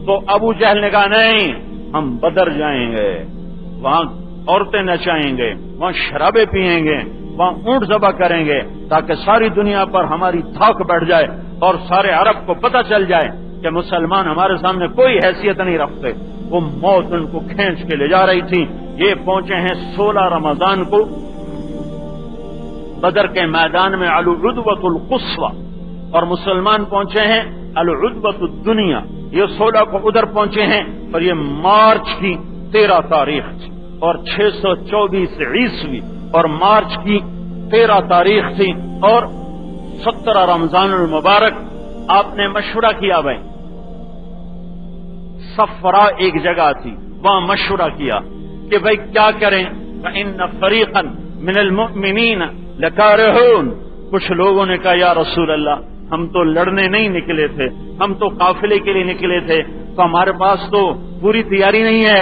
تو ابو جہل نے کہا نہیں، ہم بدر جائیں گے، وہاں عورتیں نچائیں گے، وہاں شرابیں پیئیں گے، وہاں اونٹ ذبح کریں گے، تاکہ ساری دنیا پر ہماری دھاک بیٹھ جائے اور سارے عرب کو پتہ چل جائے کہ مسلمان ہمارے سامنے کوئی حیثیت نہیں رکھتے۔ وہ موت ان کو کھینچ کے لے جا رہی تھی۔ یہ پہنچے ہیں 16 رمضان کو بدر کے میدان میں العدوۃ القصویٰ، اور مسلمان پہنچے ہیں العدوۃ الدنیا۔ یہ 16 کو ادھر پہنچے ہیں، اور یہ مارچ کی 13 تاریخ تھی اور 624 عیسوی، اور مارچ کی 13 تاریخ تھی اور 17 رمضان المبارک۔ آپ نے مشورہ کیا بھائی، صفرا ایک جگہ تھی، وہاں مشورہ کیا کہ بھائی کیا کریں؟ فإن فریقا من المؤمنین لکارہون۔ کچھ لوگوں نے کہا یا رسول اللہ، ہم تو لڑنے نہیں نکلے تھے، ہم تو قافلے کے لیے نکلے تھے، تو ہمارے پاس تو پوری تیاری نہیں ہے۔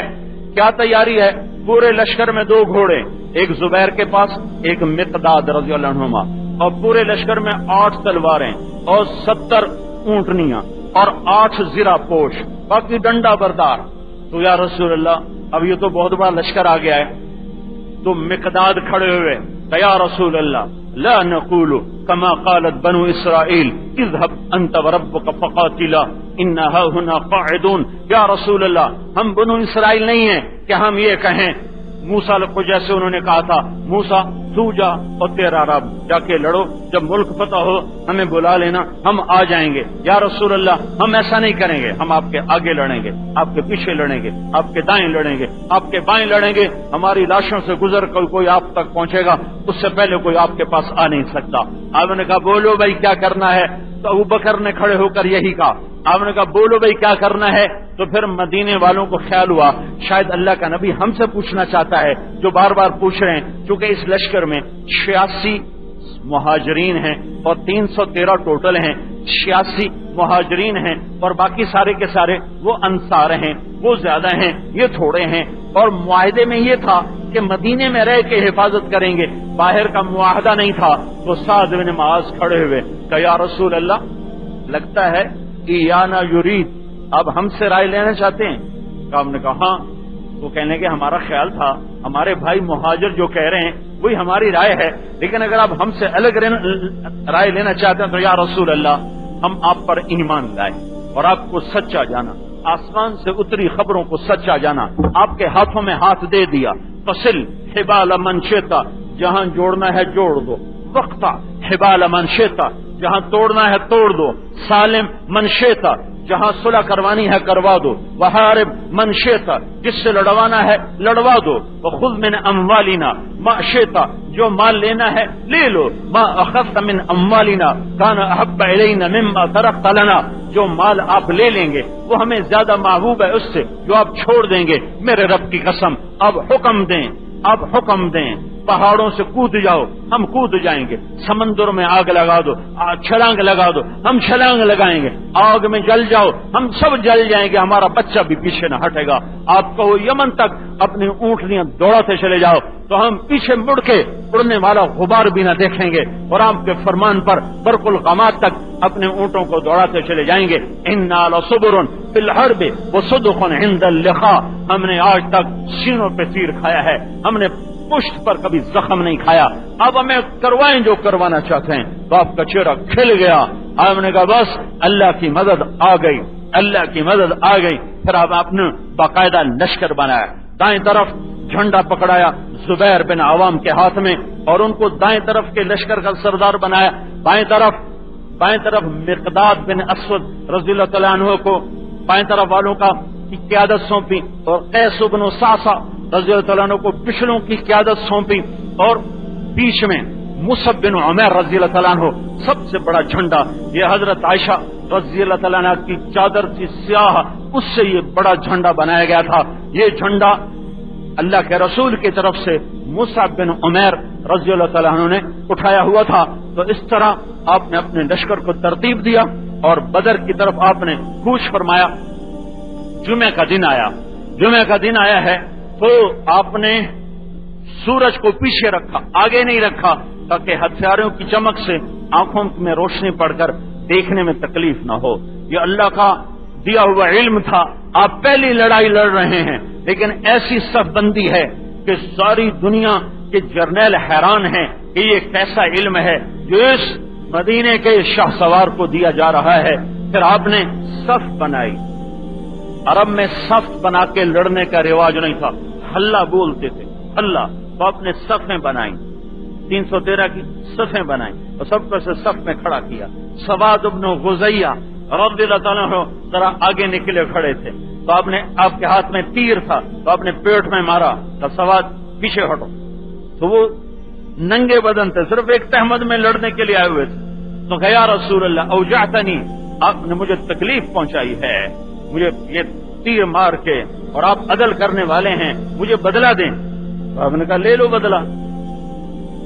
کیا تیاری ہے؟ پورے لشکر میں 2 گھوڑے، ایک زبیر کے پاس، ایک مقداد رضی اللہ عنہما، اور پورے لشکر میں 8 تلواریں اور 70 اونٹنیاں اور 8 زرہ پوش، باقی ڈنڈا بردار۔ تو یا رسول اللہ، اب یہ تو بہت بڑا لشکر آ گیا ہے۔ تو مقداد کھڑے ہوئے کہ یا رسول اللہ لا نقول كما قالت بنو اسرائیل اذهب انت وربك فقاتلا انها هنا قاعدون۔ یا رسول اللہ، ہم بنو اسرائیل نہیں ہیں کہ ہم یہ کہیں موسیٰ کو جیسے انہوں نے کہا تھا موسیٰ تو جا اور تیرا رب جا کے لڑو، جب ملک فتح ہو ہمیں بلا لینا، ہم آ جائیں گے۔ یا رسول اللہ، ہم ایسا نہیں کریں گے، ہم آپ کے آگے لڑیں گے، آپ کے پیچھے لڑیں گے، آپ کے دائیں لڑیں گے، آپ کے بائیں لڑیں گے، ہماری لاشوں سے گزر کر کوئی آپ تک پہنچے گا، اس سے پہلے کوئی آپ کے پاس آ نہیں سکتا۔ آپ نے کہا بولو بھائی کیا کرنا ہے؟ تو ابو بکر نے کھڑے ہو کر یہی کہا۔ آپ نے کہا بولو بھائی کیا کرنا ہے؟ تو پھر مدینے والوں کو خیال ہوا شاید اللہ کا نبی ہم سے پوچھنا چاہتا ہے، جو بار بار پوچھ رہے ہیں، چونکہ اس لشکر میں 86 مہاجرین ہیں اور 313 ٹوٹل ہیں، 86 مہاجرین ہیں اور باقی سارے کے سارے وہ انصار ہیں، وہ زیادہ ہیں، یہ تھوڑے ہیں، اور معاہدے میں یہ تھا کہ مدینے میں رہ کے حفاظت کریں گے، باہر کا معاہدہ نہیں تھا۔ تو سعد بن معاذ کھڑے ہوئے کہ یا رسول اللہ، لگتا ہے ایانا یرید، اب ہم سے رائے لینا چاہتے ہیں؟ آپ نے کہا ہاں۔ وہ کہنے کہ ہمارا خیال تھا ہمارے بھائی مہاجر جو کہہ رہے ہیں وہی ہماری رائے ہے، لیکن اگر آپ ہم سے الگ رائے لینا چاہتے ہیں تو یا رسول اللہ، ہم آپ پر ایمان لائے اور آپ کو سچا جانا، آسمان سے اتری خبروں کو سچا جانا، آپ کے ہاتھوں میں ہاتھ دے دیا۔ فصل حبال من شئتا، جہاں جوڑنا ہے جوڑ دو، وقتا حبال من شئتا، جہاں توڑنا ہے توڑ دو، سالم من شئتا، جہاں صلح کروانی ہے کروا دو، وحارب من شئتا، جس سے لڑوانا ہے لڑوا دو، وخذ من اموالنا ما شئتا، جو مال لینا ہے لے لو، ما اخذت من اموالنا کان احب الینا مما ترکت لنا، جو مال آپ لے لیں گے وہ ہمیں زیادہ محبوب ہے اس سے جو آپ چھوڑ دیں گے، میرے رب کی قسم۔ اب حکم دیں، اب حکم دیں، پہاڑوں سے کود جاؤ، ہم کود جائیں گے، سمندر میں آگ لگا دو، چھلانگ لگا دو، ہم چھلانگ لگائیں گے، آگ میں جل جاؤ، ہم سب جل جائیں گے، ہمارا بچہ بھی پیچھے نہ ہٹے گا۔ آپ کو یمن تک اپنی اونٹنیاں دوڑاتے چلے جاؤ تو ہم پیچھے مڑ کے اڑنے والا غبار بھی نہ دیکھیں گے، اور آپ کے فرمان پر برق الغمات تک اپنے اونٹوں کو دوڑاتے چلے جائیں گے۔ انا لصبر فی الحرب وصدق عند اللقاء، ہم نے آج تک سینوں پہ تیر کھایا ہے، ہم نے پشت پر کبھی زخم نہیں کھایا، اب ہمیں کروائیں جو کروانا چاہتے ہیں۔ تو آپ کا چہرہ کھل گیا، آپ نے کہا بس اللہ کی مدد آ گئی، اللہ کی مدد آ گئی۔ پھر آپ نے باقاعدہ لشکر بنایا، دائیں طرف جھنڈا پکڑایا زبیر بن عوام کے ہاتھ میں، اور ان کو دائیں طرف کے لشکر کا سردار بنایا، بائیں طرف مقداد بن اسود رضی اللہ تعالیٰ عنہ کو بائیں طرف والوں کا کی قیادت سونپی، اور قیس بن ساسا رضی اللہ تعالیٰ عنہ کو پچھلوں کی قیادت سونپی، اور بیچ میں مصعب بن عمیر رضی اللہ تعالیٰ عنہ سب سے بڑا جھنڈا، یہ حضرت عائشہ رضی اللہ تعالیٰ عنہ کی چادر کی سیاہ، اس سے یہ بڑا جھنڈا بنایا گیا تھا۔ یہ جھنڈا اللہ کے رسول کی طرف سے مصعب بن عمیر رضی اللہ تعالیٰ عنہ نے اٹھایا ہوا تھا۔ تو اس طرح آپ نے اپنے لشکر کو ترتیب دیا اور بدر کی طرف آپ نے کوچ فرمایا۔ جمعہ کا دن آیا ہے تو آپ نے سورج کو پیچھے رکھا، آگے نہیں رکھا، تاکہ ہتھیاروں کی چمک سے آنکھوں میں روشنی پڑ کر دیکھنے میں تکلیف نہ ہو۔ یہ اللہ کا دیا ہوا علم تھا، آپ پہلی لڑائی لڑ رہے ہیں، لیکن ایسی صف بندی ہے کہ ساری دنیا کے جرنیل حیران ہیں کہ یہ کیسا علم ہے جو اس مدینے کے شاہ سوار کو دیا جا رہا ہے۔ پھر آپ نے صف بنائی۔ عرب میں صف بنا کے لڑنے کا رواج نہیں تھا، حلہ بولتے تھے، حلہ۔ تو آپ نے صفیں بنائی، 313 کی صفیں بنائی اور سب کو صف میں کھڑا کیا۔ سواد بن غزیہ رضی اللہ تعالیٰ عنہ ذرا آگے نکلے کھڑے تھے، تو آپ کے ہاتھ میں تیر تھا، تو آپ نے پیٹ میں مارا، تو سواد پیچھے ہٹو۔ تو وہ ننگے بدن تھے، صرف ایک تہمت میں لڑنے کے لیے آئے ہوئے تھے۔ تو کہ یا رسول اللہ اوجعتنی، آپ نے مجھے تکلیف پہنچائی ہے، مجھے یہ تیر مار کے، اور آپ عدل کرنے والے ہیں، مجھے بدلہ دیں۔ تو آپ نے کہا لے لو بدلہ۔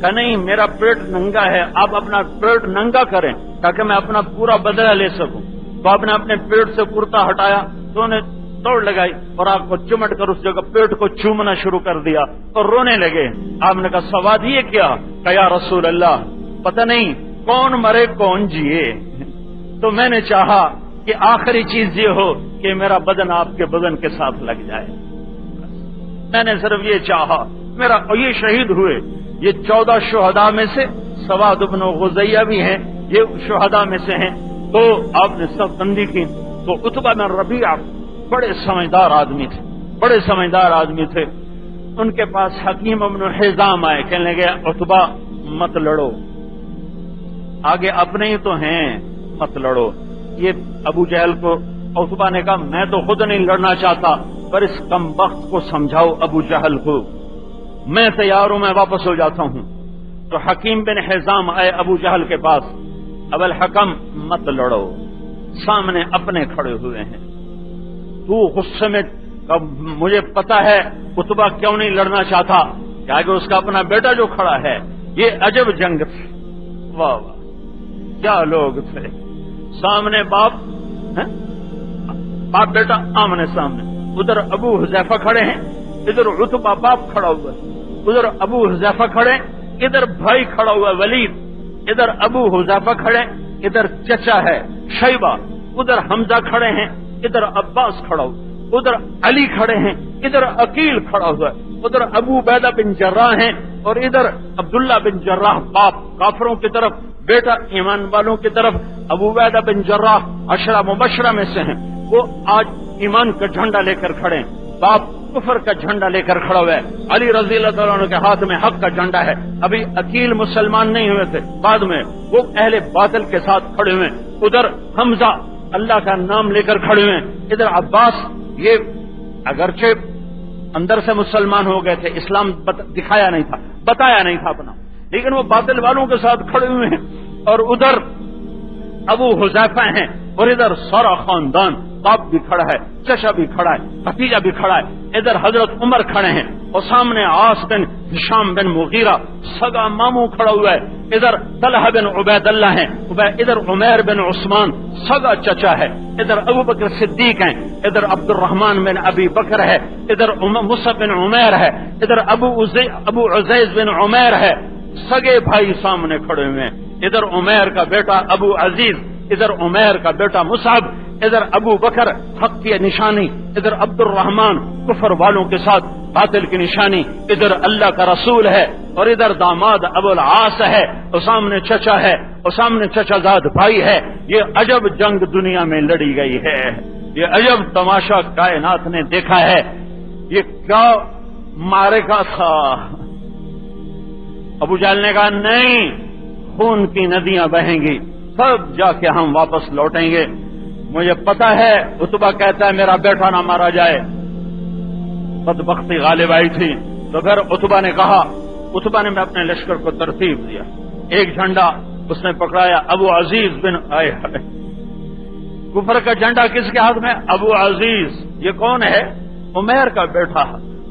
کہ نہیں، میرا پیٹ ننگا ہے، آپ اپنا پیٹ ننگا کریں تاکہ میں اپنا پورا بدلہ لے سکوں۔ تو آپ نے اپنے پیٹ سے کرتا ہٹایا، تو انہیں توڑ لگائی اور آپ کو چمٹ کر اس جگہ پیٹ کو چومنا شروع کر دیا اور رونے لگے۔ آپ نے کہا سواد یہ کیا؟ کہ یا رسول اللہ پتہ نہیں کون مرے کون جیے، تو میں نے چاہا کہ آخری چیز یہ ہو کہ میرا بدن آپ کے بدن کے ساتھ لگ جائے، میں نے صرف یہ چاہا میرا۔ اور یہ شہید ہوئے، یہ 14 شہداء میں سے سواد بن غزیہ بھی ہیں، یہ شہداء میں سے ہیں۔ تو آپ نے صف بندی کی، تو عتبہ بن ربیعہ بڑے سمجھدار آدمی تھے، بڑے سمجھدار آدمی تھے۔ ان کے پاس حکیم بن حزام آئے، کہنے لگے عتبہ مت لڑو، آگے اپنے ہی تو ہیں، مت لڑو۔ یہ ابو جہل کو عتبہ نے کہا میں تو خود نہیں لڑنا چاہتا، پر اس کم وقت کو سمجھاؤ ابو جہل کو، میں تیار ہوں، میں واپس ہو جاتا ہوں۔ تو حکیم بن حزام آئے ابو جہل کے پاس، ابو الحکم مت لڑو، سامنے اپنے کھڑے ہوئے ہیں۔ تو غصے میں مجھے پتا ہے عتبہ کیوں نہیں لڑنا چاہتا، کہ اس کا اپنا بیٹا جو کھڑا ہے، یہ عجب جنگ تھی، واہ واہ کیا لوگ تھے، سامنے باپ بیٹا آمنے سامنے، ادھر ابو حذیفہ کھڑے ہیں، ادھر عتبہ باپ کھڑا ہوا ہے، ادھر ابو حذیفہ کھڑے، ادھر بھائی کھڑا ہوا ولید، ادھر ابو حذیفہ کھڑے، ادھر چچا ہے شیبہ، ادھر حمزہ کھڑے ہیں، ادھر عباس کھڑا ہوا، ادھر علی کھڑے ہیں، ادھر عقیل کھڑا ہوا ہے، ادھر ابو عبیدہ بن جراح ہیں، اور ادھر عبداللہ بن جراح باپ کافروں کی طرف، بیٹا ایمان والوں کی طرف۔ ابو عبیدہ بن جراح عشرہ مبشرہ میں سے ہیں، وہ آج ایمان کا جھنڈا لے کر کھڑے ہیں، باپ کفر کا جھنڈا لے کر کھڑا ہوا ہے۔ علی رضی اللہ تعالیٰ عنہ کے ہاتھ میں حق کا جھنڈا ہے، ابھی عقیل مسلمان نہیں ہوئے تھے، بعد میں وہ اہل باطل کے ساتھ کھڑے ہوئے۔ ادھر حمزہ اللہ کا نام لے کر کھڑے ہوئے، ادھر عباس، یہ اگرچہ اندر سے مسلمان ہو گئے تھے، اسلام دکھایا نہیں تھا، بتایا نہیں تھا اپنا، لیکن وہ باطل والوں کے ساتھ کھڑے ہوئے ہیں۔ اور ادھر ابو حذیفہ ہیں، اور ادھر سارا خاندان، باپ بھی کھڑا ہے، چچا بھی کھڑا ہے، بھتیجا بھی کھڑا ہے، ادھر حضرت عمر کھڑے ہیں، اور سامنے عاص بن ہشام بن مغیرہ سگا ماموں کھڑا ہوا ہے، ادھر طلحہ بن عبید اللہ ہیں، ادھر عمیر بن عثمان سگا چچا ہے، ادھر ابو بکر صدیق ہیں، ادھر عبد الرحمن بن ابی بکر ہے، ادھر مصعب بن عمیر ہے، ادھر ابو عزیز بن عمیر ہے، سگے بھائی سامنے کھڑے ہوئے ہیں، ادھر عمیر کا بیٹا ابو عزیز، ادھر عمیر کا بیٹا مصعب، ادھر ابو بکر حق کی نشانی، ادھر عبد الرحمن کفر والوں کے ساتھ باطل کی نشانی، ادھر اللہ کا رسول ہے، اور ادھر داماد ابو العاص ہے، اور سامنے چچا ہے، اور سامنے چچا زاد بھائی ہے۔ یہ عجب جنگ دنیا میں لڑی گئی ہے، یہ عجب تماشا کائنات نے دیکھا ہے، یہ کیا معرکہ تھا۔ ابو جہل نے کہا نہیں، خون کی ندیاں بہیں گی، تب جا کے ہم واپس لوٹیں گے، مجھے پتا ہے۔ عتبہ کہتا ہے میرا بیٹا نہ مارا جائے، بدبختی غالب آئی تھی۔ تو پھر عتبہ نے کہا، عتبہ نے اپنے لشکر کو ترتیب دیا، ایک جھنڈا اس نے پکڑایا، ابو عزیز بن آئے کفر کا جھنڈا کس کے ہاتھ میں؟ ابو عزیز، یہ کون ہے؟ عمیر کا بیٹا۔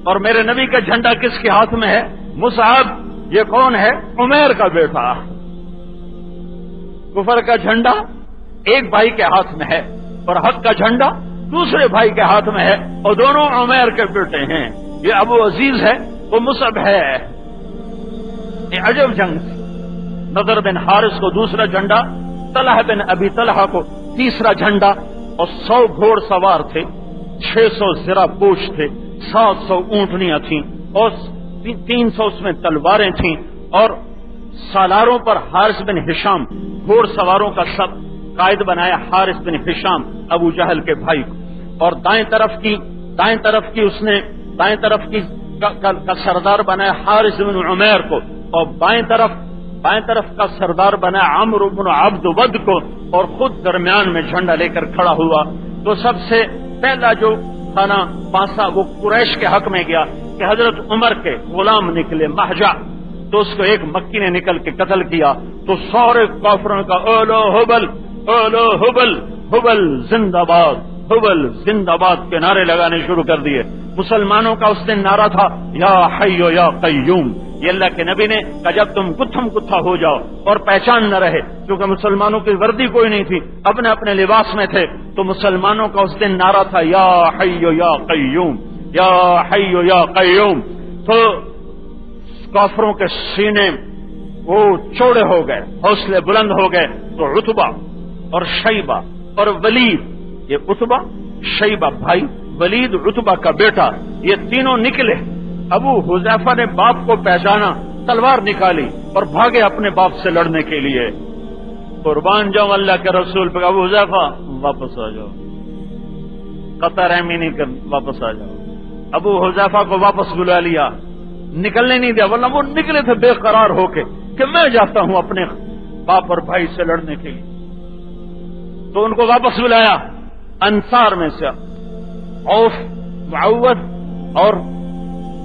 اور میرے نبی کا جھنڈا کس کے ہاتھ میں ہے؟ مصعب، یہ کون ہے؟ عمیر کا بیٹا۔ کفر کا جھنڈا ایک بھائی کے ہاتھ میں ہے، اور حق کا جھنڈا دوسرے بھائی کے ہاتھ میں ہے، اور دونوں عمیر کے بیٹے ہیں۔ یہ ابو عزیز ہے، وہ مصعب ہے۔ یہ عجب جنگ تھی۔ نضر بن حارث کو دوسرا جھنڈا، طلحہ بن ابی طلحہ کو تیسرا جھنڈا، اور 100 گھوڑ سوار تھے، 600 زرہ پوش تھے، 700 اونٹنیاں تھیں اور 300 اس میں تلواریں تھیں، اور سالاروں پر حارث بن ہشام، گھوڑ سواروں کا سب قائد بنایا حارث بن ہشام ابو جہل کے بھائی کو، اور دائیں طرف کی کا سردار بنایا حارث بن عمیر کو، اور بائیں طرف کا سردار بنایا عمرو بن عبد ود کو، اور خود درمیان میں جھنڈا لے کر کھڑا ہوا۔ تو سب سے پہلا جو تھا نا پانسا وہ قریش کے حق میں گیا کہ حضرت عمر کے غلام نکلے مہجا، تو اس کو ایک مکی نے نکل کے قتل کیا، تو سارے کافروں کا اولو حبل اولو حبل، حبل زندہ باد، حبل زندہ باد کے نعرے لگانے شروع کر دیے۔ مسلمانوں کا اس دن نعرہ تھا یا حی یا قیوم۔ یہ اللہ کے نبی نے کہا جب تم گتھم گتھا ہو جاؤ اور پہچان نہ رہے، کیونکہ مسلمانوں کی وردی کوئی نہیں تھی، اپنے اپنے لباس میں تھے، تو مسلمانوں کا اس دن نعرہ تھا یا حی یا قیوم، یا حی یا قیوم۔ تو کافروں کے سینے وہ چوڑے ہو گئے، حوصلے بلند ہو گئے، تو عتبہ اور شیبہ اور ولید، یہ عتبہ شیبہ بھائی، ولید عتبہ کا بیٹا، یہ تینوں نکلے۔ ابو حذیفہ نے باپ کو پہچانا، تلوار نکالی اور بھاگے اپنے باپ سے لڑنے کے لیے۔ قربان جاؤں اللہ کے رسول پہ، ابو حذیفہ واپس آ جاؤ، قطع رحمی نہیں کر، واپس آ جاؤ۔ ابو حذیفہ کو واپس بلا لیا، نکلنے نہیں دیا، ورنہ وہ نکلے تھے بے قرار ہو کے کہ میں جاتا ہوں اپنے باپ اور بھائی سے لڑنے کے لیے، تو ان کو واپس بلایا۔ انصار میں سے عوف، معوذ اور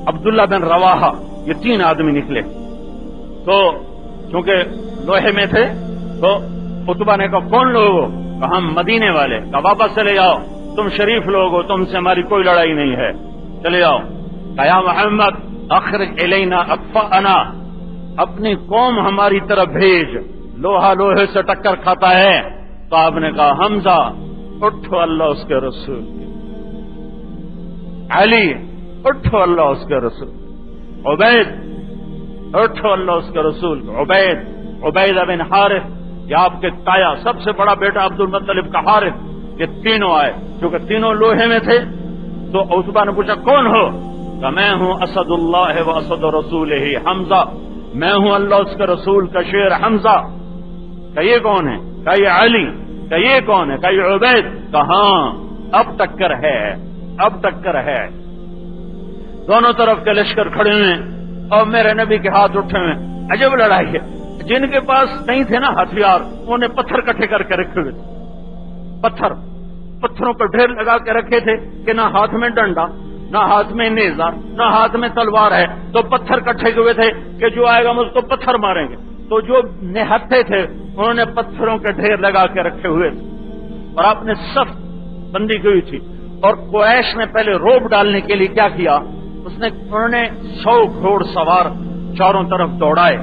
عبداللہ بن رواحہ، یہ 3 آدمی نکلے، تو چونکہ لوہے میں تھے تو عتبہ نے کہا کون لوگ ہو؟ کہا ہم مدینے والے۔ کہا واپس چلے جاؤ، تم شریف لوگ ہو، تم سے ہماری کوئی لڑائی نہیں ہے، چلے جاؤ۔ کہا یا محمد اخرج الینا اکفاءنا، اپنی قوم ہماری طرف بھیج، لوہا لوہے سے ٹکر کھاتا ہے۔ تو آپ نے کہا حمزہ اٹھو اللہ اس کے رسول کے، علی اٹھو اللہ اس کے رسول، عبید اٹھو اللہ اس کے رسول، عبید بن حارث، یہ آپ کے تایا سب سے بڑا بیٹا عبد المطلب کا حارث، یہ تینوں آئے، کیونکہ تینوں لوہے میں تھے۔ تو عتبہ نے پوچھا کون ہو؟ کہ میں ہوں اسد اللہ و اسد رسولہ حمزہ، میں ہوں اللہ اس کے رسول کا شیر حمزہ۔ کہ یہ کون ہے؟ کہ یہ علی۔ کہ یہ کون ہے؟ کہ یہ عبید۔ کہ ہاں اب ٹکر ہے، اب ٹکر ہے۔ دونوں طرف کے لشکر کھڑے ہوئے اور میرے نبی کے ہاتھ اٹھے ہوئے۔ عجب لڑائی ہے، جن کے پاس نہیں تھے نا ہتھیار، انہوں نے پتھر کٹھے کر کے رکھے ہوئے تھے، پتھروں پر ڈھیر لگا کے رکھے تھے کہ نہ ہاتھ میں ڈنڈا، نہ ہاتھ میں نیزہ، نہ ہاتھ میں تلوار ہے، تو پتھر کٹھے ہوئے تھے کہ جو آئے گا ہم اس کو پتھر ماریں گے۔ تو جو نہتے تھے انہوں نے پتھروں کے ڈھیر لگا کے رکھے ہوئے تھے، اور آپ نے صف بندی کی ہوئی تھی۔ اور قریش نے پہلے روب ڈالنے کے لیے کیا کیا، انہوں نے 100 گھوڑ سوار چاروں طرف دوڑائے،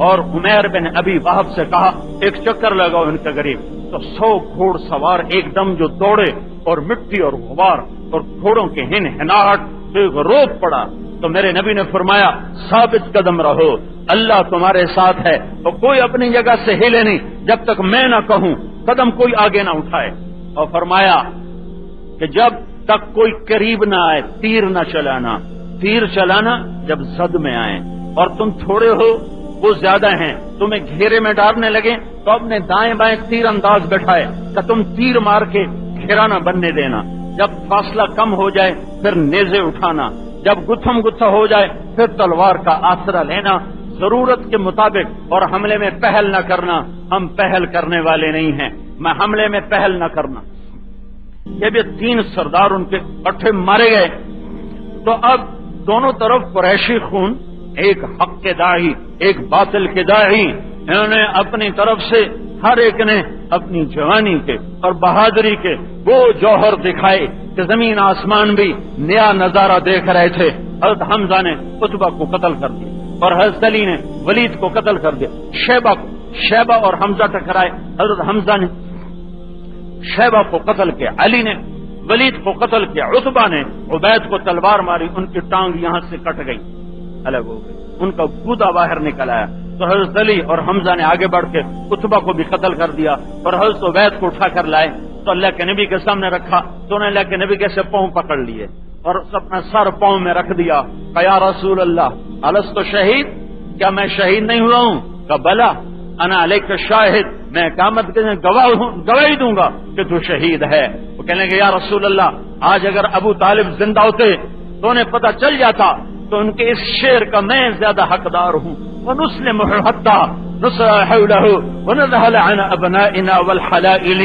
اور عمیر بن ابی وہب سے کہا ایک چکر لگاؤ ان کے قریب۔ تو 100 گھوڑ سوار ایک دم جو دوڑے، اور مٹی اور غبار اور گھوڑوں کے ہنہناہٹ سے ایک روب پڑا۔ تو میرے نبی نے فرمایا ثابت قدم رہو، اللہ تمہارے ساتھ ہے، اور کوئی اپنی جگہ سے ہلے نہیں جب تک میں نہ کہوں، قدم کوئی آگے نہ اٹھائے۔ اور فرمایا کہ جب تک کوئی قریب نہ آئے تیر نہ چلانا، تیر چلانا جب زد میں آئے، اور تم تھوڑے ہو وہ زیادہ ہیں، تمہیں گھیرے میں ڈالنے لگے تو اپنے دائیں بائیں تیر انداز بیٹھائے کہ تم تیر مار کے گھیرا نہ بننے دینا، جب فاصلہ کم ہو جائے پھر نیزے اٹھانا، جب گتھم گتھا ہو جائے پھر تلوار کا آسرا لینا، ضرورت کے مطابق، اور حملے میں پہل نہ کرنا، ہم پہل کرنے والے نہیں ہیں، میں حملے میں پہل نہ کرنا۔ یہ بھی 3 سردار ان کے اٹھے مارے گئے۔ تو اب دونوں طرف قریشی خون، ایک حق کے داعی ایک باطل کے داعی، انہوں نے اپنی طرف سے ہر ایک نے اپنی جوانی کے اور بہادری کے وہ جوہر دکھائے کہ زمین آسمان بھی نیا نظارہ دیکھ رہے تھے۔ حضرت حمزہ نے عتبہ کو قتل کر دیا، اور حضرت علی نے ولید کو قتل کر دیا۔ شیبہ اور حمزہ ٹکرائے، حضرت حمزہ نے شیبہ کو قتل کیا، علی نے ولید کو قتل کیا، عتبہ نے عبید کو تلوار ماری، ان کی ٹانگ یہاں سے کٹ گئی، الگ ہو گئی، ان کا گودا باہر نکل آیا۔ تو حضرت علی اور حمزہ نے آگے بڑھ کے عتبہ کو بھی قتل کر دیا، اور حضرت عبید کو اٹھا کر لائے تو اللہ کے نبی کے سامنے رکھا تو انہوں نے اللہ کے نبی کے سے پاؤں پکڑ لیے اور اپنا سر پاؤں میں رکھ دیا. کہا یا رسول اللہ الستو شہید، کیا میں شہید نہیں ہوا ہوں؟ کہا بلا انا علیک شاہد، میں قیامت کے دن گواہی دوں گا کہ تو شہید ہے. وہ کہنے لگے یا رسول اللہ آج اگر ابو طالب زندہ ہوتے تو انہیں پتہ چل جاتا تو ان کے اس شعر کا میں زیادہ حقدار ہوں. وَنُسْلِمُهُ حَتَّى نُصْرَ حَوْلَهُ وَنَذْهَلَ عَنْ أَبْنَائِنَا وَالْحَلَائِلِ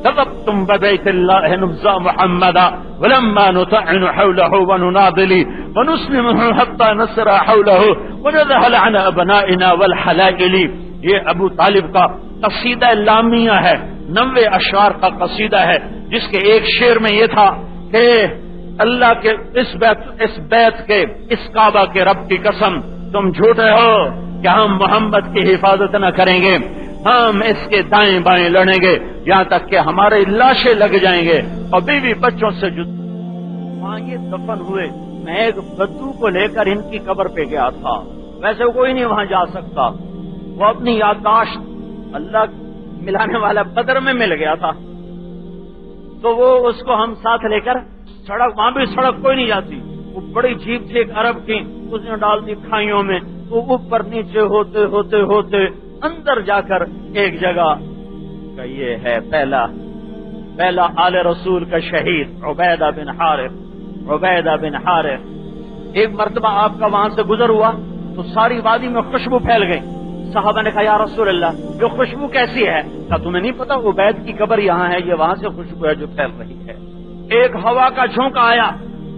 كَذَبْتُمْ بَبَيْتِ اللَّهِ نُبْزَى مُحَمَّدًا وَلَمَّا نُطَعِّنُ حَوْلَهُ وَنُنَاضِلِ وَنُسْلِمُهُ حَتَّى نُصْرَ حَوْلَهُ وَنَذْهَلَ عَنْ أَبْنَائِنَا وَالْحَلَائِلِ. یہ ابو طالب کا قصیدہ لامیہ ہے، 90 اشعار کا قصیدہ ہے، جس کے ایک شعر میں یہ تھا کہ اللہ کے اس بیت کے اس کعبہ کے رب کی قسم تم جھوٹے ہو کہ ہم محمد کی حفاظت نہ کریں گے، ہم اس کے دائیں بائیں لڑیں گے یہاں تک کہ ہمارے لاشیں لگ جائیں گے اور بیوی بچوں سے وہاں یہ دفن ہوئے. میں ایک بدو کو لے کر ان کی قبر پہ گیا تھا، ویسے کوئی نہیں وہاں جا سکتا. وہ اپنی یادداشت اللہ ملانے والا بدر میں مل گیا تھا تو وہ اس کو ہم ساتھ لے کر سڑک، وہاں بھی سڑک کوئی نہیں جاتی، وہ بڑی جیپ تھی ایک عرب کی، اس نے ڈال دی کھائیوں میں، وہ اوپر نیچے ہوتے ہوتے ہوتے اندر جا کر ایک جگہ کا یہ ہے پہلا آل رسول کا شہید عبیدہ بن حارث. ایک مرتبہ آپ کا وہاں سے گزر ہوا تو ساری وادی میں خوشبو پھیل گئی. صحابہ نے کہا یا رسول اللہ یہ خوشبو کیسی ہے؟ کہا تمہیں نہیں پتا عبید کی قبر یہاں ہے، یہ وہاں سے خوشبو ہے جو پھیل رہی ہے. ایک ہوا کا جھونکا آیا،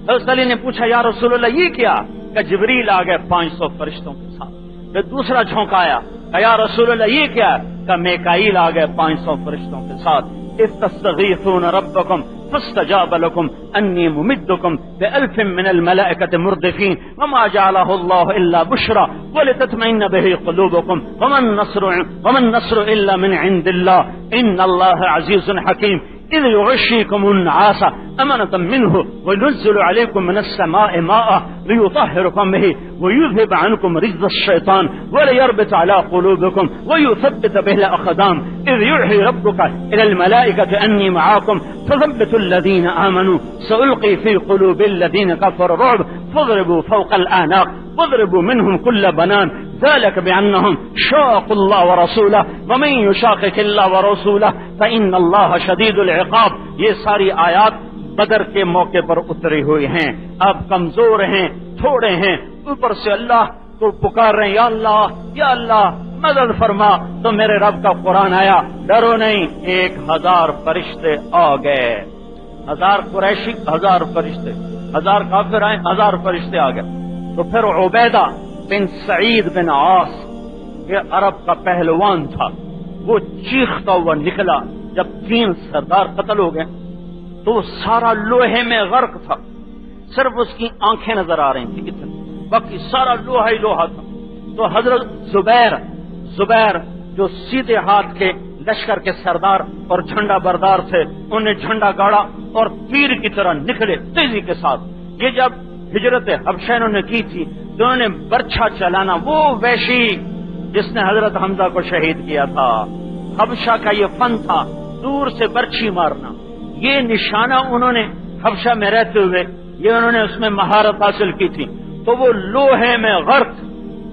حضرت علی نے پوچھا یا رسول اللہ یہ کیا؟ کہ جبریل آ گئے 500 فرشتوں کے ساتھ. پھر دوسرا جھونکا آیا، کہ یا رسول اللہ یہ کیا؟ کہ میکائیل آ گئے 500 فرشتوں کے ساتھ. اذ تستغیثون ربکم فاستجاب لكم انی ممدکم بألف من الملائکة مردفین وما جعله الله الا بشرا ولتطمئن به قلوبکم وما النصر الا من عند الله ان الله عزیز حکیم. إذ يغشيكم النعاس أمنة منه وينزل عليكم من السماء ماء ليطهركم به ويذهب عنكم رجز الشيطان وليربط على قلوبكم ويثبت به الأقدام. إذ يوحي ربك إلى الملائكة أني معاكم فثبتوا الذين آمنوا سألقي في قلوب الذين كفروا الرعب فاضربوا فوق الأعناق واضربوا منهم كل بنان ذلك بأنهم شاقوا الله ورسوله ومن يشاقق الله ورسوله فإن الله شديد العقاب. یہ ساری آیات بدر کے موقع پر اتری ہوئی ہیں. اب کمزور ہیں، تھوڑے ہیں، اوپر سے اللہ کو پکار رہے ہیں یا اللہ مدد فرما. تو میرے رب کا قرآن آیا ڈرو نہیں، 1000 فرشتے آ گئے، 1000 قریشی 1000 فرشتے، 1000 کافر آئے 1000 فرشتے آ گئے. تو پھر عبیدہ بن سعید بن عاص یہ عرب کا پہلوان تھا، وہ چیختا ہوا نکلا. جب 3 سردار قتل ہو گئے تو وہ سارا لوہے میں غرق تھا، صرف اس کی آنکھیں نظر آ رہی تھی اتنی، باقی سارا لوہا ہی لوہا تھا. تو حضرت زبیر جو سیدھے ہاتھ کے لشکر کے سردار اور جھنڈا بردار تھے، انہوں نے جھنڈا گاڑا اور تیر کی طرح نکلے تیزی کے ساتھ. یہ جب ہجرت حبشہ انہوں نے کی تھی تو انہوں نے برچھا چلانا، وہ وحشی جس نے حضرت حمزہ کو شہید کیا تھا، حبشہ کا یہ فن تھا، دور سے برچھی مارنا. یہ نشانہ انہوں نے حبشہ میں رہتے ہوئے یہ انہوں نے اس میں مہارت حاصل کی تھی. تو وہ لوہے میں غرق،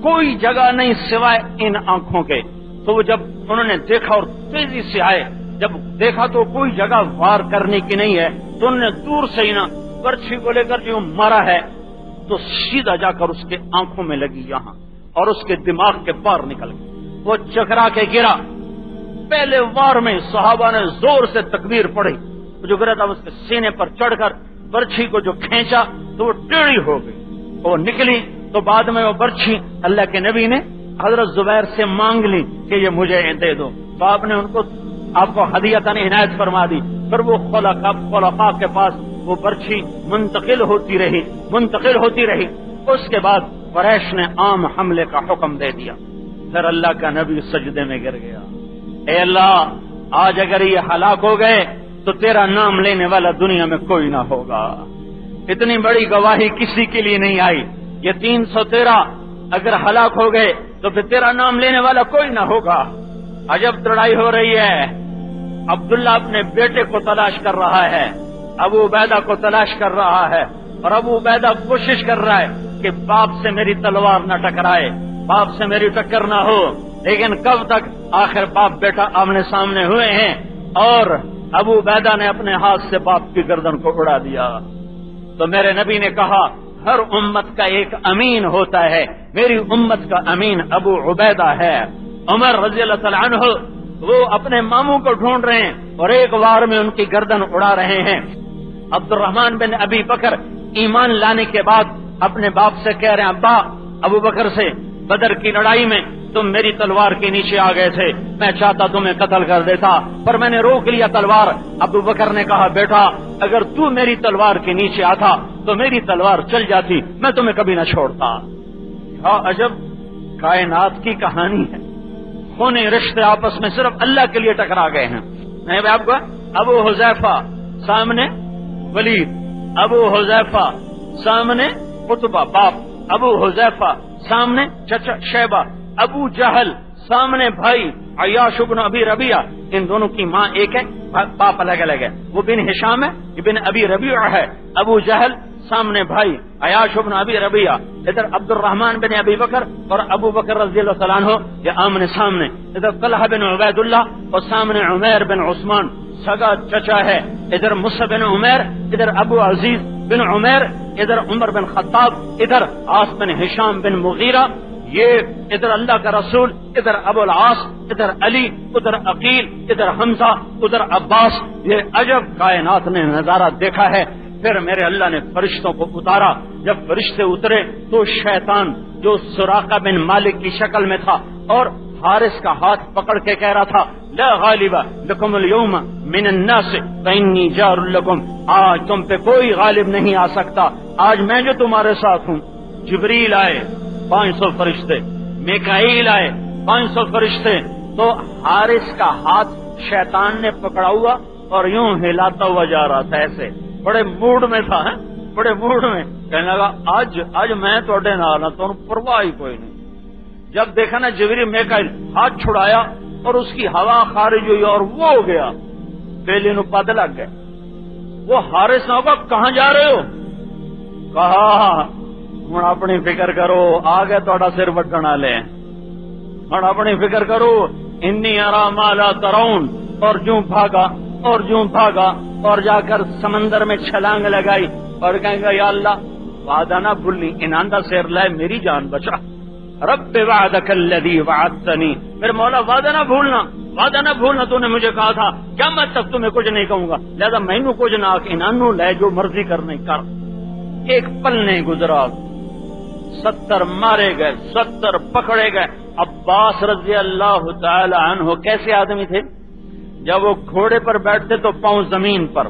کوئی جگہ نہیں سوائے ان آنکھوں کے. تو وہ جب انہوں نے دیکھا اور تیزی سے آئے، جب دیکھا تو کوئی جگہ وار کرنے کی نہیں ہے تو انہوں نے دور سے ہی نا برچھی کو لے کر جو مارا ہے تو سیدھا جا کر اس کے آنکھوں میں لگی یہاں اور اس کے دماغ کے پار نکل گئے. وہ چکرا کے گرا. پہلے وار میں صحابہ نے زور سے تکبیر پڑھی، جو گرا تھا اس کے سینے پر چڑھ کر برچھی کو جو کھینچا تو وہ ٹیڑھی ہو گئی، وہ نکلی. تو بعد میں وہ برچھی اللہ کے نبی نے حضرت زبیر سے مانگ لی کہ یہ مجھے دے دو، تو آپ کو ہدیۃً عنایت فرما دی. پھر وہ خلفاء کے پاس وہ برچھی منتقل ہوتی رہی. اس کے بعد قریش نے عام حملے کا حکم دے دیا. پھر اللہ کا نبی سجدے میں گر گیا، اے اللہ آج اگر یہ ہلاک ہو گئے تو تیرا نام لینے والا دنیا میں کوئی نہ ہوگا. اتنی بڑی گواہی کسی کے لیے نہیں آئی. یہ 313 اگر ہلاک ہو گئے تو پھر تیرا نام لینے والا کوئی نہ ہوگا. عجب لڑائی ہو رہی ہے. عبداللہ اپنے بیٹے کو تلاش کر رہا ہے، ابو عبیدہ کو تلاش کر رہا ہے، اور ابو عبیدہ کوشش کر رہا ہے کہ باپ سے میری تلوار نہ ٹکرائے، باپ سے میری ٹکر نہ ہو، لیکن کب تک؟ آخر باپ بیٹا آمنے سامنے ہوئے ہیں اور ابو عبیدہ نے اپنے ہاتھ سے باپ کی گردن کو اڑا دیا۔ تو میرے نبی نے کہا ہر امت کا ایک امین ہوتا ہے، میری امت کا امین ابو عبیدہ ہے۔ عمر رضی اللہ تعالیٰ عنہ وہ اپنے ماموں کو ڈھونڈ رہے ہیں اور ایک وار میں ان کی گردن اڑا رہے ہیں۔ عبد الرحمن بن ابی بکر ایمان لانے کے بعد اپنے باپ سے کہہ رہے ہیں ابا، ابو بکر سے بدر کی لڑائی میں تم میری تلوار کے نیچے آ گئے تھے، میں چاہتا تمہیں قتل کر دیتا پر میں نے روک لیا تلوار۔ ابو بکر نے کہا بیٹا اگر تو میری تلوار کے نیچے آتا تو میری تلوار چل جاتی، میں تمہیں کبھی نہ چھوڑتا۔ کیا عجب کائنات کی کہانی ہے، خونے رشتے آپس میں صرف اللہ کے لیے ٹکرا گئے ہیں۔ میں آپ کو ابو حذیفہ سامنے ولید، ابو حذیفہ سامنے عتبہ باپ، ابو حذیفہ سامنے چچا شیبہ، ابو جہل سامنے بھائی عیاش بن ابی ربیعہ، ان دونوں کی ماں ایک ہے باپ الگ الگ ہے، وہ بن ہشام ہے یہ بن ابی ربیعہ ہے۔ ابو جہل سامنے بھائی عیاش بن ابی ربیعہ، ادھر عبد الرحمن بن ابی بکر اور ابو بکر رضی اللہ تعالیٰ عنہ یہ آمنے سامنے، ادھر طلحہ بن عبید اللہ اور سامنے عمیر بن عثمان سگا چچا ہے، ادھر مصعب بن عمیر، ادھر ابو عزیز بن عمیر، ادھر عمر بن خطاب، ادھر عاص بن ہشام بن مغیرہ، یہ ادھر اللہ کا رسول، ادھر ابو العاص، ادھر علی، ادھر عقیل، ادھر حمزہ، ادھر عباس۔ یہ عجب کائنات نے نظارہ دیکھا ہے۔ پھر میرے اللہ نے فرشتوں کو اتارا، جب فرشتے اترے تو شیطان جو سراقہ بن مالک کی شکل میں تھا اور حارث کا ہاتھ پکڑ کے کہہ رہا تھا لا غالب لکم اليوم من الناس فانی جار لکم، آج تم پہ کوئی غالب نہیں آ سکتا، آج میں جو تمہارے ساتھ ہوں۔ جبریل آئے 500 فرشتے، میکائیل آئے 500 فرشتے، تو حارث کا ہاتھ شیطان نے پکڑا ہوا اور یوں ہلاتا ہوا جا رہا تھا، ایسے بڑے موڈ میں تھا، بڑے موڈ میں کہنے لگا آج میں توڑے نہ تو پرواہ کوئی نہیں۔ جب دیکھا نا جبریل میکائیل، ہاتھ چھڑایا اور اس کی ہوا خارج ہوئی اور وہ ہو گیا، بیلی نو پد لگ گئے۔ وہ حارث نہ ہوگا کہاں جا رہے ہو؟ کہا ہوں اپنی فکر کرو، آگے تھوڑا سر وڈن والے ہوں اپنی فکر کرو، انی ارا ما لا ترون، اور جوں بھاگا اور جوں بھاگا اور جا کر سمندر میں چھلانگ لگائی اور کہیں گا یا اللہ وعدہ نہ بھولنی، اناندہ سیر لائے میری جان بچا، رب وعدک الذی وعدتنی، میرے مولا وعدہ نہ بھولنا، وعدہ نہ بھولنا، تو نے مجھے کہا تھا قیامت تک تمہیں کچھ نہیں کہوں گا، لہذا مینو کچھ نہ انانو لے جو مرضی کرنے کر۔ ایک پل نہیں گزرا، 70 مارے گئے، 70 پکڑے گئے۔ عباس رضی اللہ تعالی عنہ کیسے آدمی تھے؟ جب وہ گھوڑے پر بیٹھتے تو پاؤں زمین پر،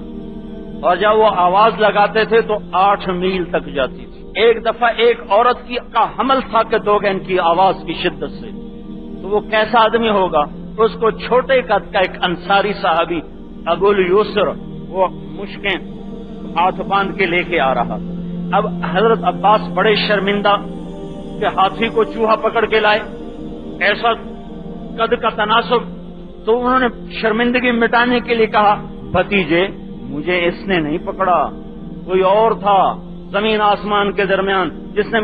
اور جب وہ آواز لگاتے تھے تو 8 میل تک جاتی تھی۔ ایک دفعہ ایک عورت کا حمل تھا کہ دو گئے ان کی آواز کی شدت سے، تو وہ کیسا آدمی ہوگا؟ اس کو چھوٹے قد کا ایک انصاری صحابی ابو الیسر وہ مشکیں ہاتھ باندھ کے لے کے آ رہا۔ اب حضرت عباس بڑے شرمندہ کہ ہاتھی کو چوہا پکڑ کے لائے، ایسا قد کا تناسب، تو انہوں نے شرمندگی مٹانے کے لیے کہا بھتیجے مجھے اس نے نہیں پکڑا، کوئی اور تھا زمین آسمان کے درمیان جس نے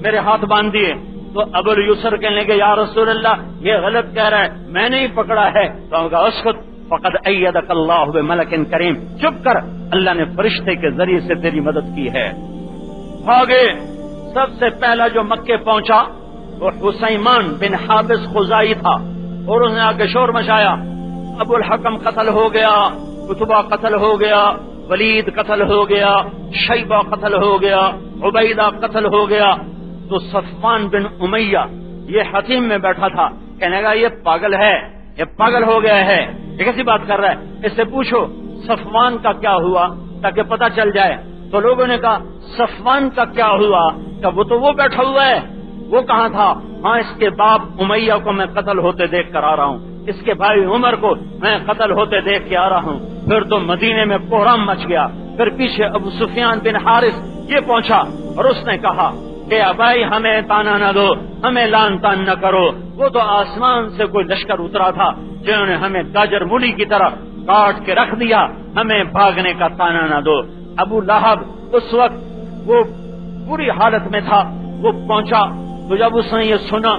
میرے ہاتھ باندھ دیے۔ تو ابو الیسر کہنے لگے یا رسول اللہ یہ غلط کہہ رہا ہے، میں نے ہی پکڑا ہے۔ تو ہم کہا اسکت فقد ایدک اللہ بملک کریم، چپ کر، اللہ نے فرشتے کے ذریعے سے تیری مدد کی ہے۔ بھاگے، سب سے پہلا جو مکے پہنچا وہ حسیمان بن حابس خزائی تھا، اور اس نے آ کے شور مچایا، ابو الحکم قتل ہو گیا، عتبہ قتل ہو گیا، ولید قتل ہو گیا، شیبہ قتل ہو گیا، عبیدہ قتل ہو گیا۔ تو صفوان بن امیہ یہ حتیم میں بیٹھا تھا، کہنے گا یہ پاگل ہے، یہ پاگل ہو گیا ہے، یہ کیسی بات کر رہا ہے، اس سے پوچھو صفوان کا کیا ہوا تاکہ پتہ چل جائے۔ تو لوگوں نے کہا صفوان کا کیا ہوا؟ کہ وہ تو وہ بیٹھا ہوا ہے، وہ کہاں تھا؟ ہاں اس کے باپ امیہ کو میں قتل ہوتے دیکھ کر آ رہا ہوں، اس کے بھائی عمر کو میں قتل ہوتے دیکھ کے آ رہا ہوں۔ پھر تو مدینے میں کوہرام مچ گیا۔ پھر پیچھے ابو سفیان بن حارث یہ پہنچا اور اس نے کہا کہ بھائی ہمیں تانا نہ دو، ہمیں لان تان نہ کرو، وہ تو آسمان سے کوئی لشکر اترا تھا جنہوں نے ہمیں گاجر مولی کی طرح کاٹ کے رکھ دیا، ہمیں بھاگنے کا تانا نہ دو۔ ابو لہب اس وقت وہ پوری حالت میں تھا، وہ پہنچا تو جب اس نے یہ سنا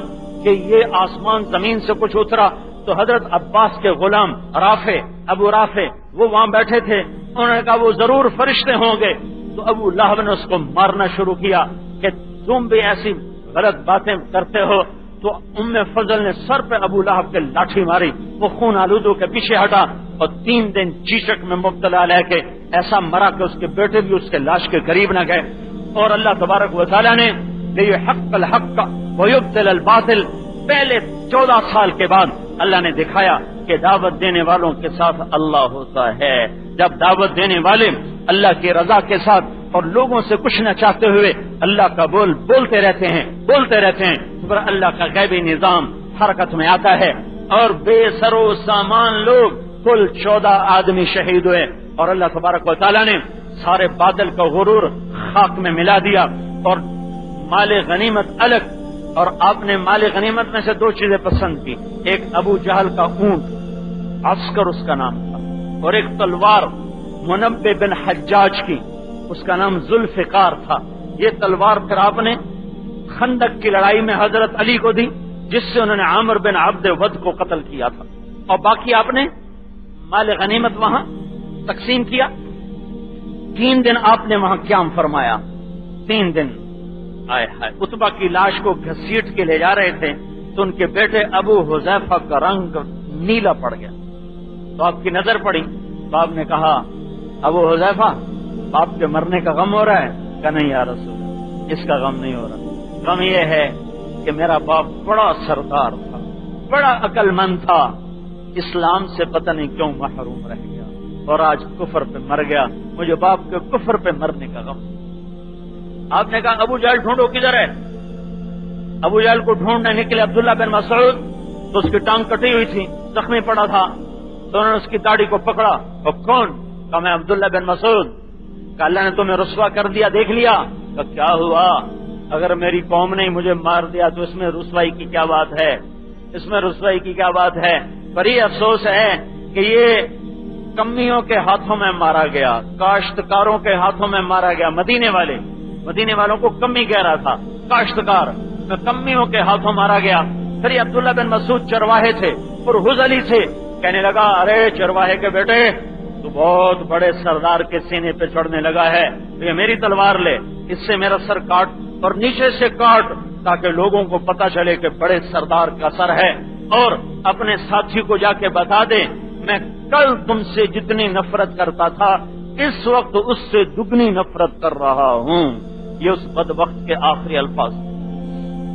کہ یہ آسمان زمین سے کچھ اترا تو حضرت عباس کے غلام رافع، ابو رافع وہ وہاں بیٹھے تھے، انہوں نے کہا وہ ضرور فرشتے ہوں گے۔ تو ابو لہب نے اس کو مارنا شروع کیا کہ تم بھی ایسی غلط باتیں کرتے ہو۔ تو ام فضل نے سر پہ ابو لہب کے لاٹھی ماری، وہ خون آلودوں کے پیچھے ہٹا اور 3 دن چیچک میں مبتلا لے کے ایسا مرا کہ اس کے بیٹے بھی اس کے لاش کے قریب نہ گئے۔ اور اللہ تبارک و تعالیٰ نے یہ حق الحق ویبطل الباطل پہلے 14 سال کے بعد اللہ نے دکھایا کہ دعوت دینے والوں کے ساتھ اللہ ہوتا ہے۔ جب دعوت دینے والے اللہ کی رضا کے ساتھ اور لوگوں سے کچھ نہ چاہتے ہوئے اللہ کا بولتے رہتے ہیں تو پھر اللہ کا غیبی نظام حرکت میں آتا ہے اور بے سر و سامان لوگ کل 14 آدمی شہید ہوئے، اور اللہ تبارک و تعالیٰ نے سارے بادل کا غرور خاک میں ملا دیا اور مال غنیمت الگ۔ اور آپ نے مال غنیمت میں سے 2 چیزیں پسند کی، ایک ابو جہل کا اونٹ عسکر اس کا نام تھا، اور ایک تلوار منبع بن حجاج کی، اس کا نام ذوالفقار تھا۔ یہ تلوار پھر آپ نے خندق کی لڑائی میں حضرت علی کو دی جس سے انہوں نے عامر بن عبد ود کو قتل کیا تھا، اور باقی آپ نے مال غنیمت وہاں تقسیم کیا۔ 3 دن آپ نے وہاں قیام فرمایا، 3 دن آئے ہائے۔ عتبہ کی لاش کو گھسیٹ کے لے جا رہے تھے تو ان کے بیٹے ابو حذیفہ کا رنگ نیلا پڑ گیا، تو آپ کی نظر پڑی تو آپ نے کہا ابو حذیفہ باپ کے مرنے کا غم ہو رہا ہے؟ کہ نہیں یا رسول، اس کا غم نہیں ہو رہا، غم یہ ہے کہ میرا باپ بڑا سردار تھا، بڑا عقل مند تھا، اسلام سے پتہ نہیں کیوں محروم رہ گیا اور آج کفر پہ مر گیا، مجھے باپ کے کفر پہ مرنے کا غم۔ آپ نے کہا ابو جہل ڈھونڈو کدھر ہے؟ ابو جہل کو ڈھونڈنے نکلے عبداللہ بن مسعود تو اس کی ٹانگ کٹی ہوئی تھی، زخمی پڑا تھا، تو انہوں نے اس کی داڑھی کو پکڑا، اور کون؟ کہا میں عبداللہ بن مسعود۔ کہ اللہ نے تمہیں رسوا کر دیا، دیکھ لیا؟ کہ کیا ہوا؟ اگر میری قوم نے مجھے مار دیا تو اس میں رسوائی کی کیا بات ہے؟ اس میں رسوائی کی کیا بات ہے؟ پر یہ افسوس ہے کہ یہ کمیوں کے ہاتھوں میں مارا گیا، کاشتکاروں کے ہاتھوں میں مارا گیا۔ مدینے والوں کو کمی کہہ رہا تھا، کاشتکار کمیوں کے ہاتھوں مارا گیا۔ پھر یہ عبداللہ بن مسعود چرواہے تھے اور حذلی تھے، کہنے لگا ارے چرواہے کے بیٹے تو بہت بڑے سردار کے سینے پہ چڑھنے لگا ہے، تو یہ میری تلوار لے، اس سے میرا سر کاٹ اور نیچے سے کاٹ تاکہ لوگوں کو پتا چلے کہ بڑے سردار کا سر ہے، اور اپنے ساتھی کو جا کے بتا دے میں کل تم سے جتنی نفرت کرتا تھا اس وقت اس سے دگنی نفرت کر رہا ہوں۔ یہ اس بدبخت کے آخری الفاظ۔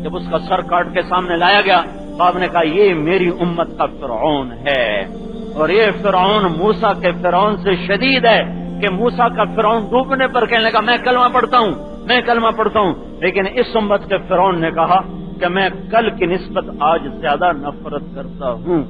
جب اس کا سر کاٹ کے سامنے لایا گیا تو آپ نے کہا یہ میری امت کا فرعون ہے، اور یہ فرعون موسیٰ کے فرعون سے شدید ہے کہ موسیٰ کا فرعون ڈوبنے پر کہنے لگا میں کلمہ پڑھتا ہوں، لیکن اس امت کے فرعون نے کہا کہ میں کل کی نسبت آج زیادہ نفرت کرتا ہوں۔